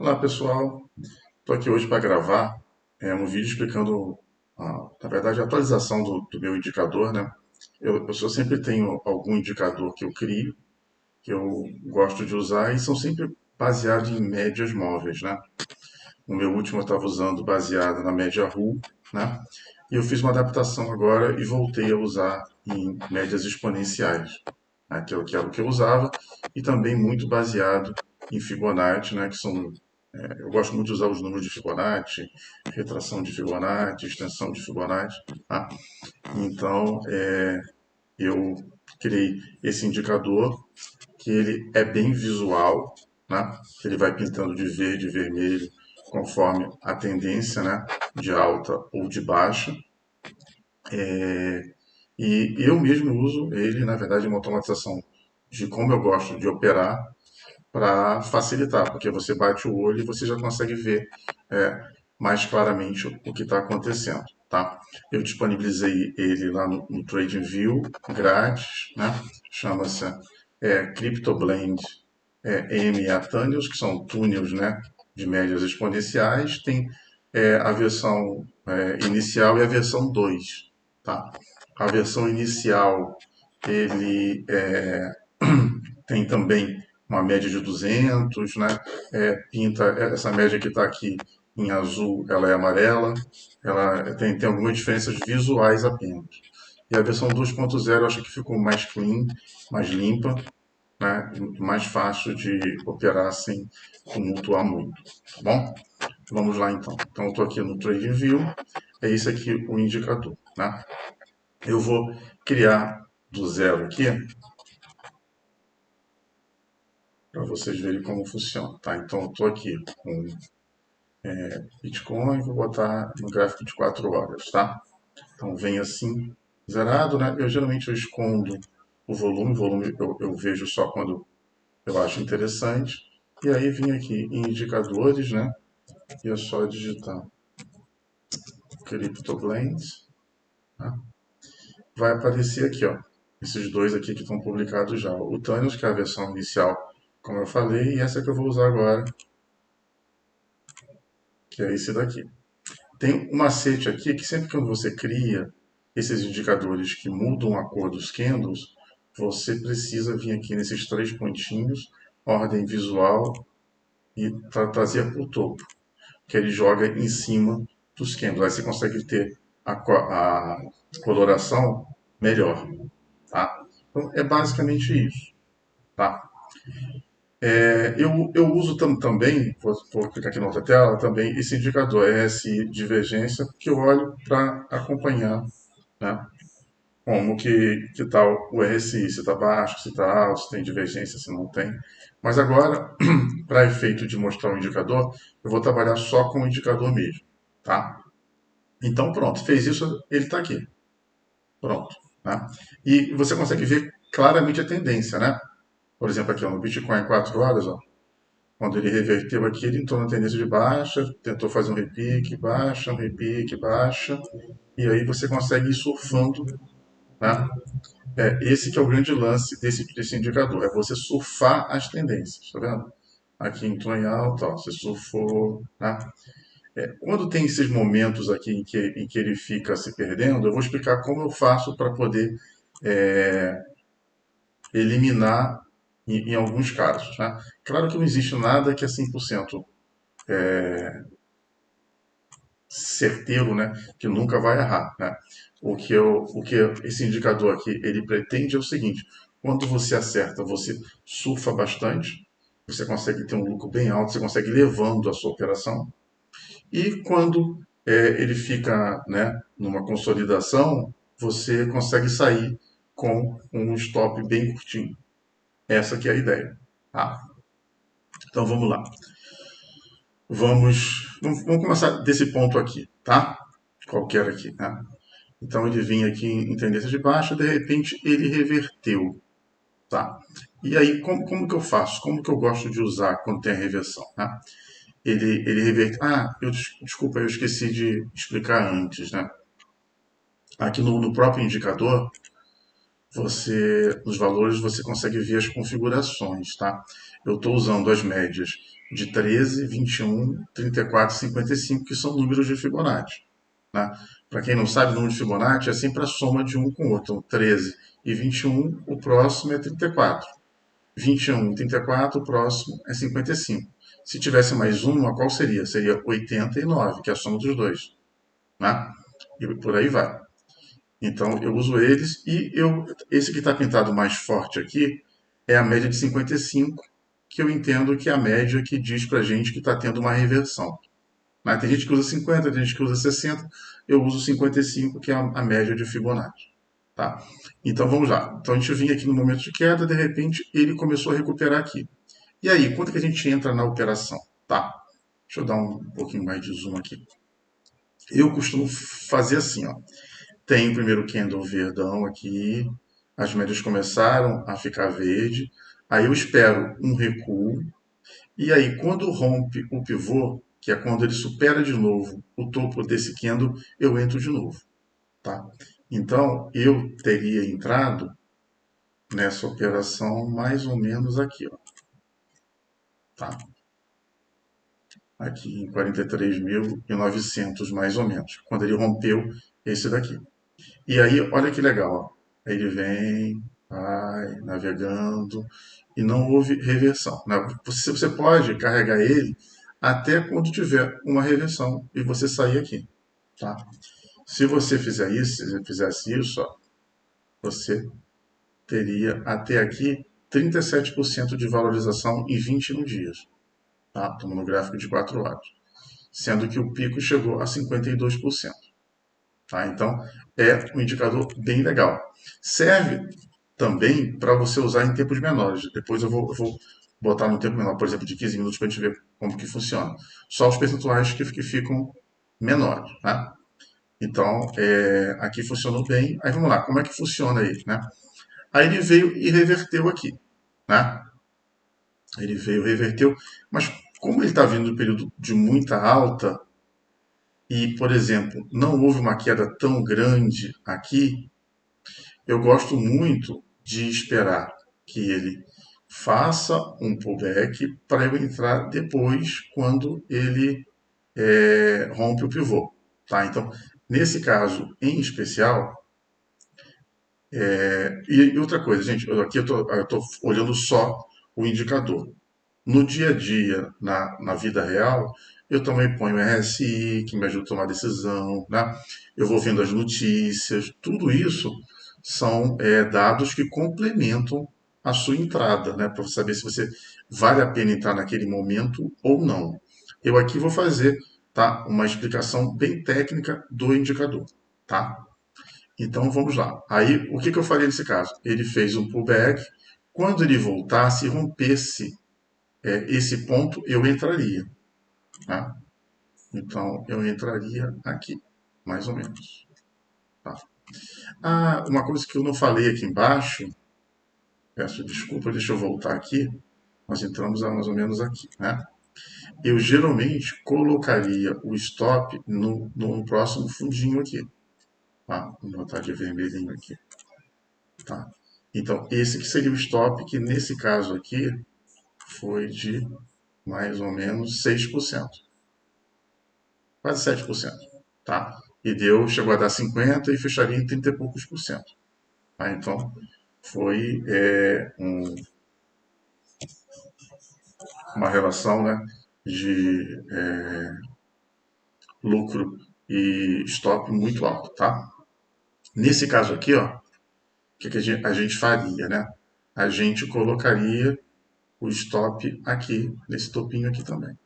Olá pessoal, estou aqui hoje para gravar um vídeo explicando, na verdade, a atualização do meu indicador, né? Eu sempre tenho algum indicador que eu crio, que eu gosto de usar e são sempre baseados em médias móveis, né? O meu último eu estava usando baseado na média RU, né? E eu fiz uma adaptação agora e voltei a usar em médias exponenciais, né? Que era o que eu usava, e também muito baseado em Fibonacci, né? Eu gosto muito de usar os números de Fibonacci, retração de Fibonacci, extensão de Fibonacci, tá? Então, eu criei esse indicador que ele é bem visual, né? Ele vai pintando de verde e vermelho conforme a tendência, né? De alta ou de baixa. E eu mesmo uso ele, na verdade, uma automatização de como eu gosto de operar para facilitar, porque você bate o olho e você já consegue ver é, mais claramente o que está acontecendo, tá? Eu disponibilizei ele lá no TradingView, grátis, né? Chama-se CryptoBlend EMA Tunnels, que são túneis, né, de médias exponenciais. Tem a versão inicial e a versão 2, tá? A versão inicial, ele tem também uma média de 200, né? Pinta essa média que está aqui em azul, ela é amarela, ela tem algumas diferenças visuais apenas. E a versão 2.0 eu acho que ficou mais clean, mais limpa, né? Mais fácil de operar sem tumultuar muito, tá bom? Vamos lá então. Então eu estou aqui no TradingView, é esse aqui o indicador, né? Eu vou criar do zero aqui para vocês verem como funciona, tá? Então eu estou aqui com Bitcoin, vou botar no gráfico de 4 horas, tá? Então vem assim, zerado, né? Eu escondo o volume eu vejo só quando eu acho interessante. E aí vim aqui em indicadores, né? E é só digitar CryptoBlend, tá? Vai aparecer aqui, ó, esses dois aqui que estão publicados já. O Thanos, que é a versão inicial, como eu falei, e essa que eu vou usar agora, que é esse daqui. Tem um macete aqui que sempre que você cria esses indicadores que mudam a cor dos candles, você precisa vir aqui nesses três pontinhos, ordem visual e trazer para o topo, que ele joga em cima dos candles. Aí você consegue ter a coloração melhor, tá? Então é basicamente isso, tá? Eu uso também, vou clicar aqui na outra tela, também esse indicador RSI divergência, que eu olho para acompanhar, né? Como que está o RSI, se está baixo, se está alto, se tem divergência, se não tem. Mas agora, para efeito de mostrar o indicador, eu vou trabalhar só com o indicador mesmo, tá? Então pronto, fez isso, ele está aqui, pronto, né? E você consegue ver claramente a tendência, né? Por exemplo, aqui ó, no Bitcoin 4 horas, ó, quando ele reverteu aqui, ele entrou na tendência de baixa, tentou fazer um repique, baixa, um repique, baixa, e aí você consegue ir surfando, né? Esse que é o grande lance desse indicador, é você surfar as tendências, tá vendo? Aqui entrou em alta, ó, você surfou, né? Quando tem esses momentos aqui em que ele fica se perdendo, eu vou explicar como eu faço para poder é, eliminar em alguns casos, né? Claro que não existe nada que é 100% certeiro, né, que nunca vai errar, né? O que esse indicador aqui ele pretende é o seguinte: quando você acerta, você surfa bastante, você consegue ter um lucro bem alto, você consegue ir levando a sua operação. E quando ele fica, né, numa consolidação, você consegue sair com um stop bem curtinho. Essa que é a ideia, tá? Então vamos lá. Vamos começar desse ponto aqui, tá? Qualquer aqui, né? Então ele vinha aqui em tendência de baixa, de repente ele reverteu, tá? E aí como que eu faço? Como que eu gosto de usar quando tem a reversão, né? Ele reverte. Desculpa, eu esqueci de explicar antes, né? Aqui no próprio indicador, nos valores você consegue ver as configurações, tá? Eu estou usando as médias de 13, 21, 34 e 55, que são números de Fibonacci. Né? Para quem não sabe, o número de Fibonacci é sempre a soma de um com o outro. Então, 13 e 21, o próximo é 34. 21 e 34, o próximo é 55. Se tivesse mais uma, qual seria? Seria 89, que é a soma dos dois. Né? E por aí vai. Então eu uso eles e esse que está pintado mais forte aqui é a média de 55, que eu entendo que é a média que diz para gente que está tendo uma reversão. Mas tem gente que usa 50, tem gente que usa 60, eu uso 55, que é a média de Fibonacci. Tá? Então vamos lá. Então a gente vinha aqui no momento de queda, de repente ele começou a recuperar aqui. E aí, quando que a gente entra na operação? Tá? Deixa eu dar um pouquinho mais de zoom aqui. Eu costumo fazer assim, ó. Tem o primeiro candle verdão aqui, as médias começaram a ficar verde, aí eu espero um recuo, e aí quando rompe o pivô, que é quando ele supera de novo o topo desse candle, eu entro de novo, tá? Então eu teria entrado nessa operação mais ou menos aqui, ó, tá? Aqui em 43.900 mais ou menos, quando ele rompeu esse daqui. E aí, olha que legal, ó. Ele vem, vai, navegando, e não houve reversão. Né? Você pode carregar ele até quando tiver uma reversão e você sair aqui. Tá? Se você fizer isso, se você fizesse isso, ó, você teria até aqui 37% de valorização em 21 dias. Tá? Estamos no gráfico de 4 horas. Sendo que o pico chegou a 52%. Tá? Então, é um indicador bem legal. Serve também para você usar em tempos menores. Depois eu vou botar no tempo menor, por exemplo, de 15 minutos, para a gente ver como que funciona. Só os percentuais que ficam menores. Tá? Então, aqui funcionou bem. Aí vamos lá, como é que funciona ele? Né? Aí ele veio e reverteu aqui. Né? Ele veio, reverteu, mas como ele está vindo do período de muita alta, e, por exemplo, não houve uma queda tão grande aqui, eu gosto muito de esperar que ele faça um pullback para eu entrar depois quando ele rompe o pivô. Tá? Então, nesse caso em especial, e outra coisa, gente, aqui eu tô olhando só o indicador. No dia a dia, na vida real, eu também ponho RSI, que me ajuda a tomar decisão, né? Eu vou vendo as notícias, tudo isso são dados que complementam a sua entrada, né? Para saber se você vale a pena entrar naquele momento ou não. Eu aqui vou fazer, tá, uma explicação bem técnica do indicador, tá? Então vamos lá. Aí o que eu faria nesse caso? Ele fez um pullback. Quando ele voltasse e rompesse esse ponto, eu entraria. Tá? Então, eu entraria aqui, mais ou menos. Tá? Ah, uma coisa que eu não falei aqui embaixo, peço desculpa, deixa eu voltar aqui. Nós entramos mais ou menos aqui, né? Eu geralmente colocaria o stop no próximo fundinho aqui. Tá? Vou botar de vermelhinho aqui. Tá? Então, esse que seria o stop, que nesse caso aqui foi de mais ou menos 6%, quase 7%, tá? E chegou a dar 50 e fecharia em 30 e poucos por cento. Tá? Então, foi uma relação, né, de lucro e stop muito alto, tá? Nesse caso aqui, ó, o que a gente faria, né? A gente colocaria o stop aqui, nesse topinho aqui também.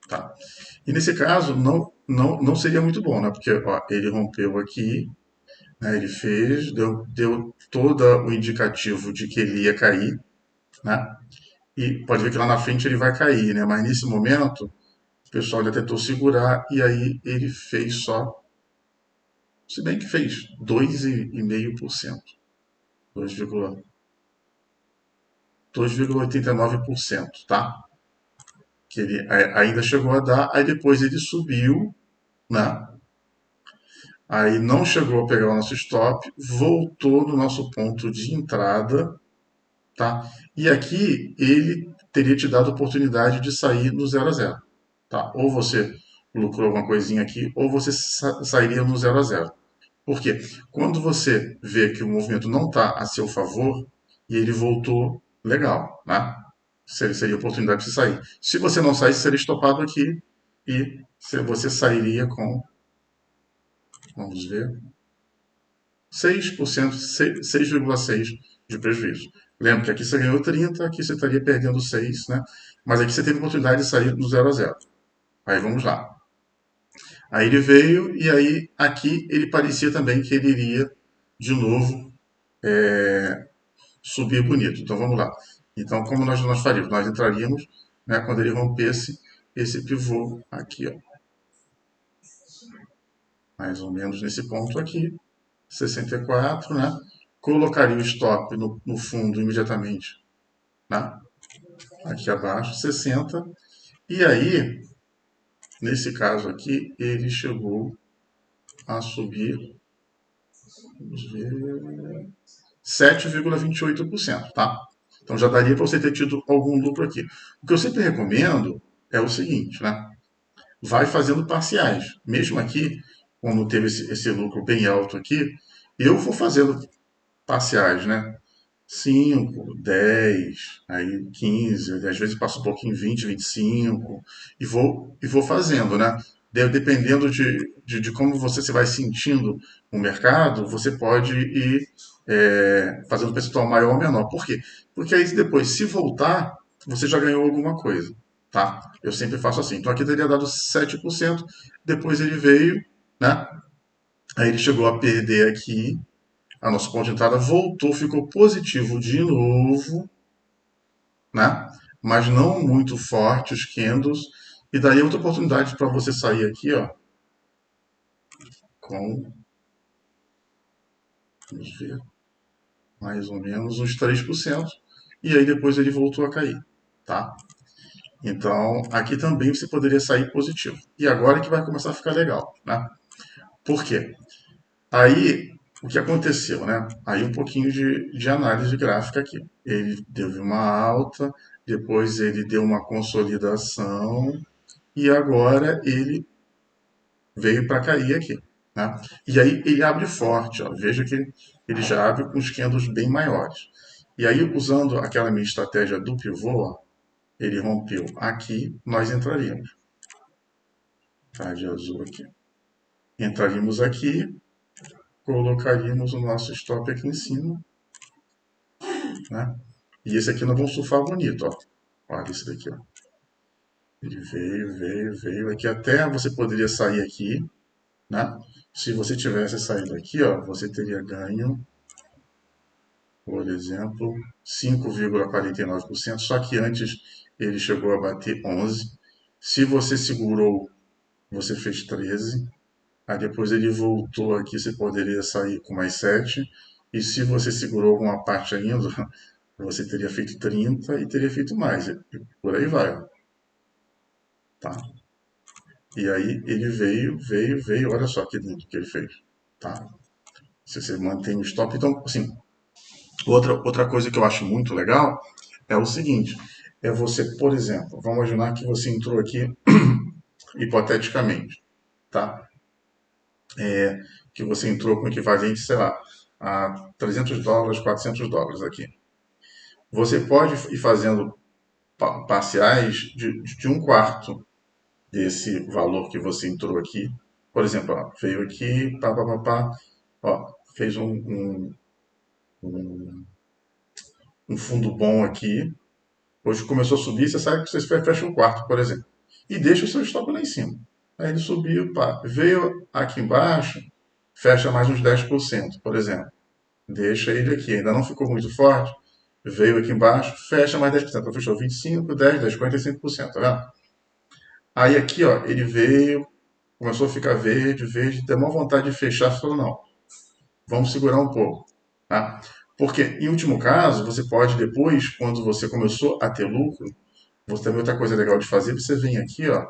Tá? E nesse caso, não seria muito bom, né? Porque ó, ele rompeu aqui, né? Ele fez, deu todo o indicativo de que ele ia cair, né? E pode ver que lá na frente ele vai cair, né? Mas nesse momento, o pessoal já tentou segurar e aí ele fez só, se bem que fez 2,5%, 2,89%, tá? Que ele ainda chegou a dar, aí depois ele subiu, né? Aí não chegou a pegar o nosso stop, voltou no nosso ponto de entrada, tá? E aqui ele teria te dado a oportunidade de sair no 0 a 0, tá? Ou você lucrou alguma coisinha aqui, ou você sairia no 0 a 0. Por quê? Quando você vê que o movimento não está a seu favor e ele voltou, legal, né? Seria oportunidade de você sair. Se você não sair, seria estopado aqui e você sairia com, vamos ver, 6%, 6,6% de prejuízo. Lembra que aqui você ganhou 30, aqui você estaria perdendo 6, né? Mas aqui você teve a oportunidade de sair no 0 a 0. Aí vamos lá. Aí ele veio e aí aqui ele parecia também que ele iria de novo subir bonito. Então vamos lá. Então como nós faríamos? Nós entraríamos, né, quando ele rompesse esse pivô aqui, ó, mais ou menos nesse ponto aqui, 64, né? Colocaria o stop no fundo imediatamente, né? Aqui abaixo, 60. E aí, nesse caso aqui, ele chegou a subir, vamos ver, 7,28%, tá? Então já daria para você ter tido algum lucro aqui. O que eu sempre recomendo é o seguinte, né? Vai fazendo parciais. Mesmo aqui, quando teve esse lucro bem alto aqui, eu vou fazendo parciais, né? 5, 10, aí 15, às vezes passo um pouquinho 20, 25 e vou fazendo, né? Dependendo de como você se vai sentindo o mercado, você pode ir fazendo um percentual maior ou menor. Por quê? Porque aí depois, se voltar, você já ganhou alguma coisa, tá? Eu sempre faço assim. Então aqui teria dado 7%, depois ele veio, né? Aí ele chegou a perder aqui a nosso ponto de entrada, voltou, ficou positivo de novo, né? Mas não muito forte os candles. E daí outra oportunidade para você sair aqui, ó, com, vamos ver, mais ou menos uns 3%. E aí depois ele voltou a cair, tá? Então, aqui também você poderia sair positivo. E agora que vai começar a ficar legal, né? Por quê? Aí, o que aconteceu, né? Aí um pouquinho de análise gráfica aqui. Ele teve uma alta, depois ele deu uma consolidação e agora ele veio para cair aqui, né? E aí ele abre forte, ó. Veja que ele já abre com os candles bem maiores. E aí, usando aquela minha estratégia do pivô, ó, ele rompeu aqui, nós entraríamos. Tá, de azul aqui. Entraríamos aqui, colocaríamos o nosso stop aqui em cima, né? E esse aqui nós vamos surfar bonito, ó. Olha esse daqui, ó. Ele veio, veio, veio. Aqui até você poderia sair aqui, né? Se você tivesse saído aqui, ó, você teria ganho, por exemplo, 5,49%. Só que antes ele chegou a bater 11. Se você segurou, você fez 13. Aí depois ele voltou aqui, você poderia sair com mais 7. E se você segurou alguma parte ainda, você teria feito 30 e teria feito mais. E por aí vai, tá? E aí ele veio, veio, veio. Olha só que lindo que ele fez, tá? Se você mantém o stop. Então, assim, outra coisa que eu acho muito legal é o seguinte: é você, por exemplo, vamos imaginar que você entrou aqui hipoteticamente, tá? Que você entrou com equivalente, sei lá, a 300 dólares, 400 dólares aqui. Você pode ir fazendo parciais de um quarto desse valor que você entrou aqui. Por exemplo, ó, veio aqui, pá, pá, pá, pá, ó, fez um fundo bom aqui. Hoje começou a subir, você sabe que você fecha um quarto, por exemplo. E deixa o seu stop lá em cima. Aí ele subiu, pá, veio aqui embaixo, fecha mais uns 10%, por exemplo. Deixa ele aqui, ainda não ficou muito forte. Veio aqui embaixo, fecha mais 10%. Então fechou 25, 10, 10, 45%, tá vendo? Aí aqui, ó, ele veio, começou a ficar verde, verde, deu uma vontade de fechar, falou, não, vamos segurar um pouco, tá? Porque, em último caso, você pode depois, quando você começou a ter lucro, você também outra coisa legal de fazer, você vem aqui, ó,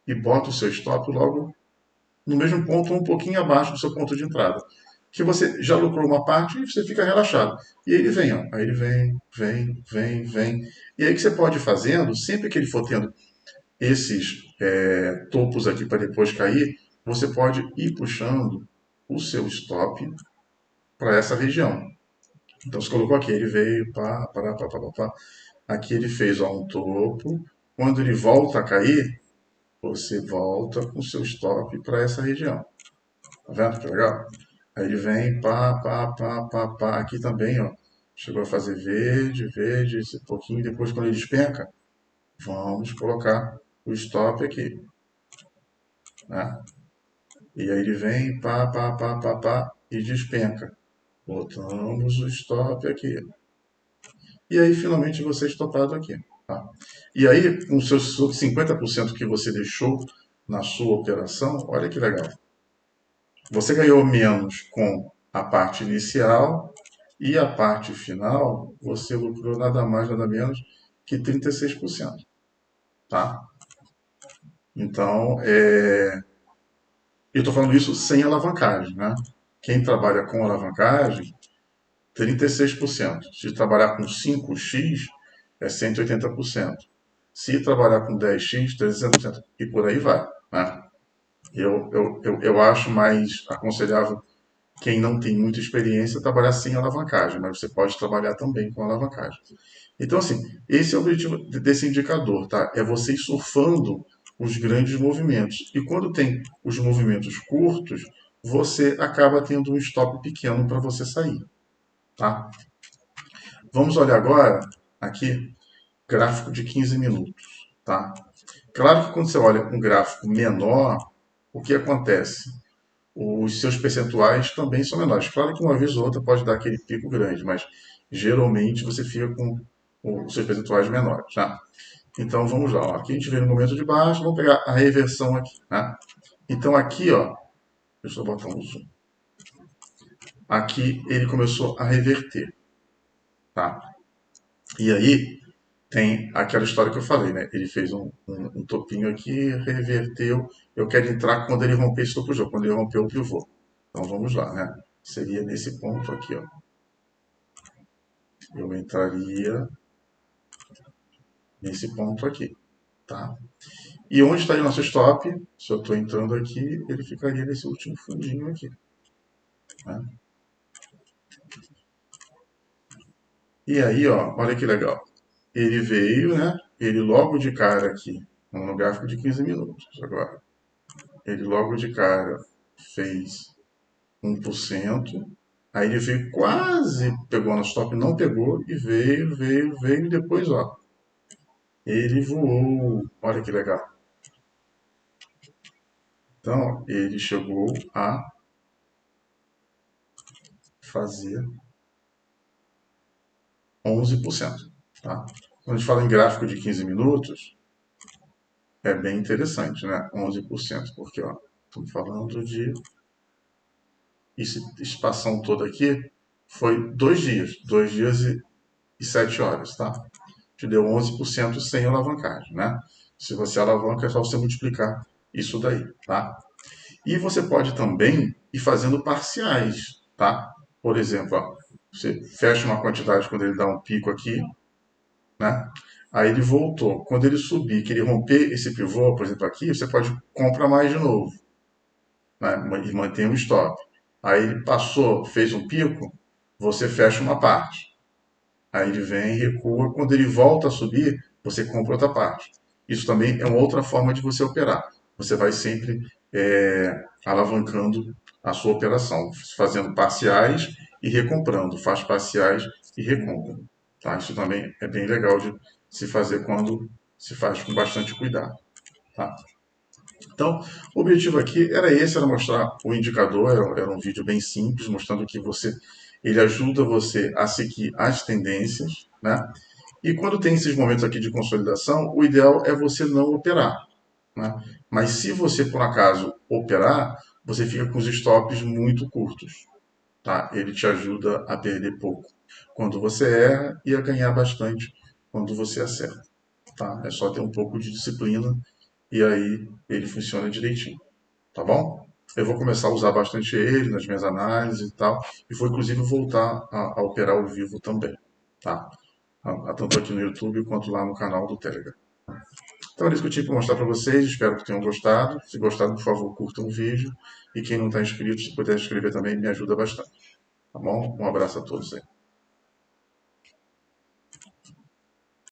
e bota o seu stop logo no mesmo ponto ou um pouquinho abaixo do seu ponto de entrada. Que você já lucrou uma parte e você fica relaxado. E aí ele vem, ó. Aí ele vem, vem, vem, vem. E aí o que você pode ir fazendo, sempre que ele for tendo esses topos aqui para depois cair, você pode ir puxando o seu stop para essa região. Então você colocou aqui, ele veio, pá, pá, pá, pá, pá, pá. Aqui ele fez ó, um topo. Quando ele volta a cair, você volta com o seu stop para essa região. Tá vendo que legal? Aí ele vem, pá, pá, pá, pá, pá. Aqui também, ó. Chegou a fazer verde, verde, esse pouquinho. Depois, quando ele despenca, vamos colocar o stop aqui. Né? E aí ele vem, pá, pá, pá, pá, pá, e despenca. Botamos o stop aqui. E aí, finalmente, você é estopado aqui. Tá? E aí, com os seus 50% que você deixou na sua operação, olha que legal. Você ganhou menos com a parte inicial e a parte final, você lucrou nada mais, nada menos que 36%. Tá? Então, eu estou falando isso sem alavancagem. Né? Quem trabalha com alavancagem, 36%. Se trabalhar com 5x, é 180%. Se trabalhar com 10x, 300%. E por aí vai. Né? Eu acho mais aconselhável quem não tem muita experiência trabalhar sem alavancagem, mas você pode trabalhar também com alavancagem. Então, assim, esse é o objetivo desse indicador, tá? É você ir surfando os grandes movimentos. E quando tem os movimentos curtos, você acaba tendo um stop pequeno para você sair, tá? Vamos olhar agora aqui gráfico de 15 minutos, tá? Claro que quando você olha um gráfico menor, o que acontece? Os seus percentuais também são menores. Claro que uma vez ou outra pode dar aquele pico grande, mas geralmente você fica com os seus percentuais menores, tá? Então vamos lá, ó. Aqui a gente vê no momento de baixa, vamos pegar a reversão aqui, né? Então aqui, ó, deixa eu botar um zoom. Aqui ele começou a reverter, tá? E aí tem aquela história que eu falei, né? Ele fez um topinho aqui, reverteu. Eu quero entrar quando ele romper esse topo de jogo, quando ele rompeu o pivô. Então vamos lá, né? Seria nesse ponto aqui, ó. Eu entraria nesse ponto aqui, tá? E onde estaria o nosso stop? Se eu estou entrando aqui, ele ficaria nesse último fundinho aqui, né? E aí, ó, olha que legal. Ele veio, né? Ele logo de cara aqui, no gráfico de 15 minutos agora. Ele logo de cara fez 1%. Aí ele veio quase, pegou no stop, não pegou, e veio, veio, veio, e depois, ó, ele voou. Olha que legal. Então, ele chegou a fazer 11%. Tá? Quando a gente fala em gráfico de 15 minutos, é bem interessante, né? 11%, porque ó, estamos falando de. Essa espação toda aqui foi 2 dias e 7 horas, tá? Te deu 11% sem alavancagem, né? Se você alavanca, é só você multiplicar isso daí, tá? E você pode também ir fazendo parciais, tá? Por exemplo, ó, você fecha uma quantidade quando ele dá um pico aqui, né? Aí ele voltou. Quando ele subir, que ele romper esse pivô, por exemplo, aqui, você pode comprar mais de novo, né? E manter um stop. Aí ele passou, fez um pico, você fecha uma parte. Aí ele vem, recua. Quando ele volta a subir, você compra outra parte. Isso também é uma outra forma de você operar. Você vai sempre alavancando a sua operação, fazendo parciais e recomprando. Faz parciais e recompra. Tá? Isso também é bem legal de se fazer quando se faz com bastante cuidado. Tá? Então, o objetivo aqui era esse, era mostrar o indicador, era um vídeo bem simples, mostrando que ele ajuda você a seguir as tendências, né? E quando tem esses momentos aqui de consolidação, o ideal é você não operar, né? Mas se você, por acaso, operar, você fica com os stops muito curtos, tá? Ele te ajuda a perder pouco quando você erra e a ganhar bastante quando você acerta, tá? É só ter um pouco de disciplina e aí ele funciona direitinho, tá bom? Eu vou começar a usar bastante ele nas minhas análises e tal, e vou inclusive voltar a operar ao vivo também, tá? Tanto aqui no YouTube quanto lá no canal do Telegram. Então era isso que eu tinha para mostrar para vocês, espero que tenham gostado. Se gostaram, por favor, curtam o vídeo. E quem não está inscrito, se puder inscrever também, me ajuda bastante. Tá bom? Um abraço a todos aí.